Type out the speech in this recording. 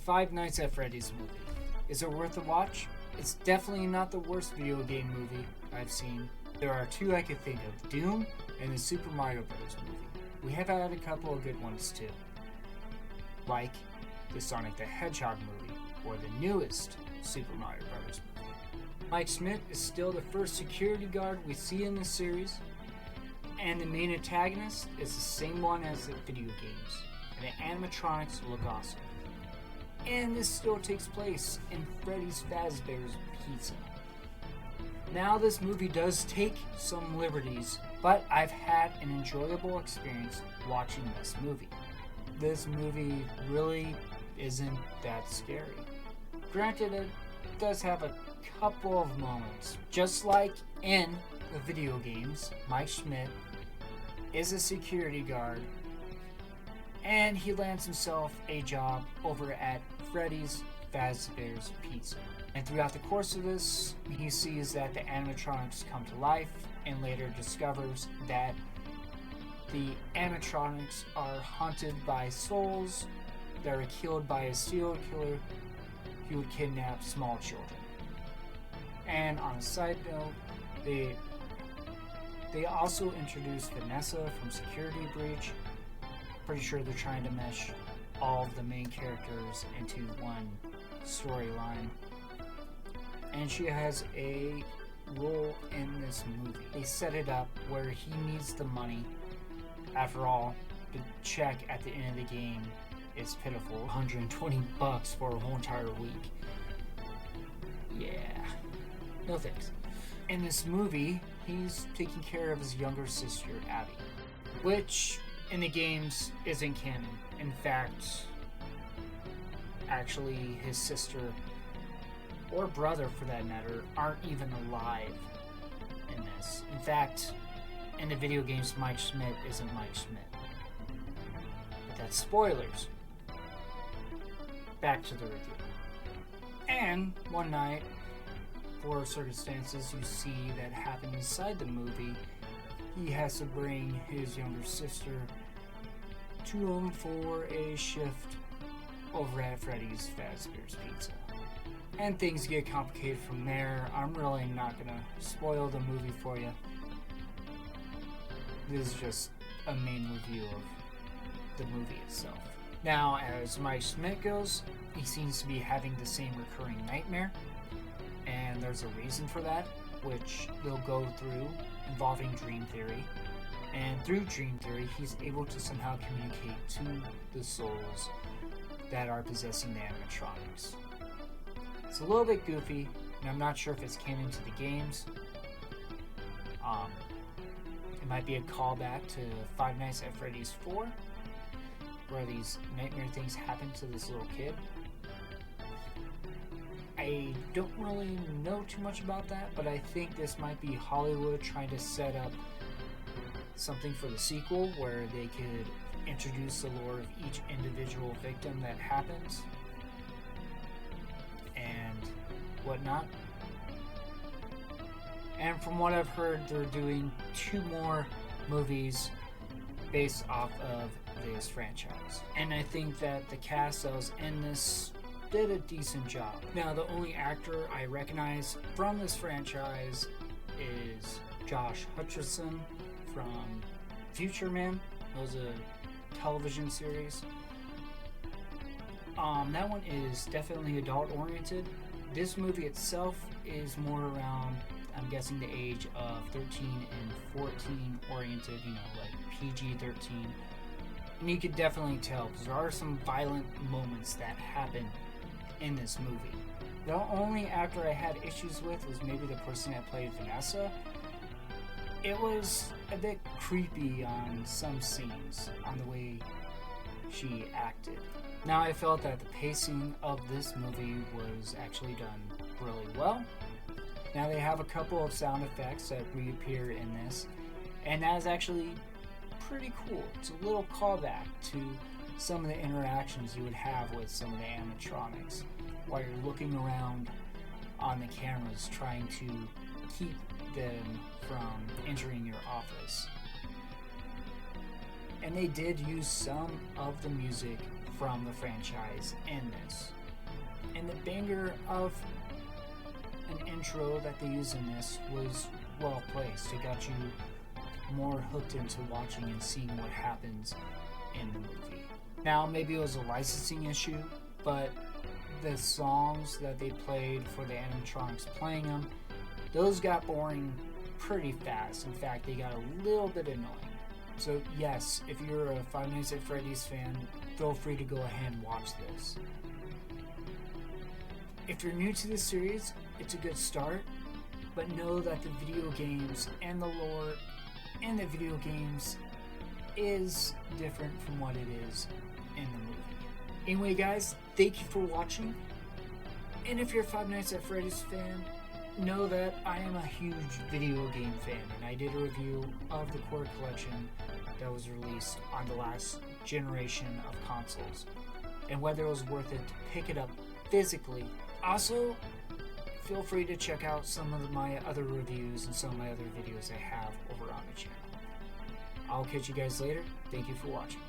Five Nights at Freddy's movie. Is it worth a watch? It's definitely not the worst video game movie I've seen. There are two I could think of, Doom and the Super Mario Bros. Movie. We have had a couple of good ones too, like the Sonic the Hedgehog movie or the newest Super Mario Bros. Movie. Mike Schmidt is still the first security guard we see in this series, and the main antagonist is the same one as the video games, and the animatronics look awesome. And this still takes place in Freddys Fazbear's Pizza. Now this movie does take some liberties, but I've had an enjoyable experience watching this movie. This movie really isn't that scary. Granted, it does have a couple of moments. Just like in the video games, Mike Schmidt is a security guard, and he lands himself a job over at Freddys Fazbear's Pizza. And throughout the course of this, he sees that the animatronics come to life, and later discovers that the animatronics are haunted by souls that are killed by a serial killer who would kidnap small children. And on a side note, they also introduce Vanessa from Security Breach. Pretty sure they're trying to mesh all of the main characters into one storyline. And she has a role in this movie. They set it up where he needs the money. After all, the check at the end of the game is pitiful. $120 for a whole entire week. Yeah. No thanks. In this movie, he's taking care of his younger sister, Abby, which in the games isn't canon. In fact, actually his sister, or brother for that matter, aren't even alive in this. In fact, in the video games, Mike Schmidt isn't Mike Schmidt. But that's spoilers. Back to the review. And one night, for circumstances you see that happen inside the movie, he has to bring his younger sister to him for a shift over at Freddys Fazbear's Pizza. And things get complicated from there. I'm really not gonna spoil the movie for you. This is just a main review of the movie itself. Now, as Mike Schmidt goes, he seems to be having the same recurring nightmare, and there's a reason for that, which they'll go through, involving dream theory. And through dream theory, he's able to somehow communicate to the souls that are possessing the animatronics. It's a little bit goofy, and I'm not sure if it's canon to the games. It might be a callback to Five Nights at Freddy's 4, where these nightmare things happen to this little kid. I don't really know too much about that, but I think this might be Hollywood trying to set up something for the sequel where they could introduce the lore of each individual victim that happens and whatnot. And from what I've heard, they're doing 2 more movies based off of this franchise. And I think that the cast that was in this did a decent job. Now, the only actor I recognize from this franchise is Josh Hutcherson from Future Man. It was a television series. That one is definitely adult oriented. This movie itself is more around, I'm guessing, the age of 13 and 14 oriented, like PG-13. And you could definitely tell, because there are some violent moments that happen in this movie. The only actor I had issues with was maybe the person that played Vanessa. It was a bit creepy on some scenes, on the way she acted. Now, I felt that the pacing of this movie was actually done really well. Now, they have a couple of sound effects that reappear in this, and that is actually pretty cool. It's a little callback to some of the interactions you would have with some of the animatronics while you're looking around on the cameras trying to keep them from entering your office. And they did use some of the music from the franchise in this. And the banger of an intro that they used in this was well placed. It got you more hooked into watching and seeing what happens in the movie. Now, maybe it was a licensing issue, but the songs that they played for the animatronics playing them, those got boring pretty fast. In fact, they got a little bit annoying. So yes, if you're a Five Nights at Freddy's fan, feel free to go ahead and watch this. If you're new to this series, it's a good start, but know that the video games and the lore in the video games is different from what it is in the movie. Anyway guys, thank you for watching, and if you're a Five Nights at Freddy's fan, know that I am a huge video game fan, and I did a review of the core collection that was released on the last generation of consoles, and whether it was worth it to pick it up physically. Also, feel free to check out some of my other reviews and some of my other videos I have over on the channel. I'll catch you guys later. Thank you for watching.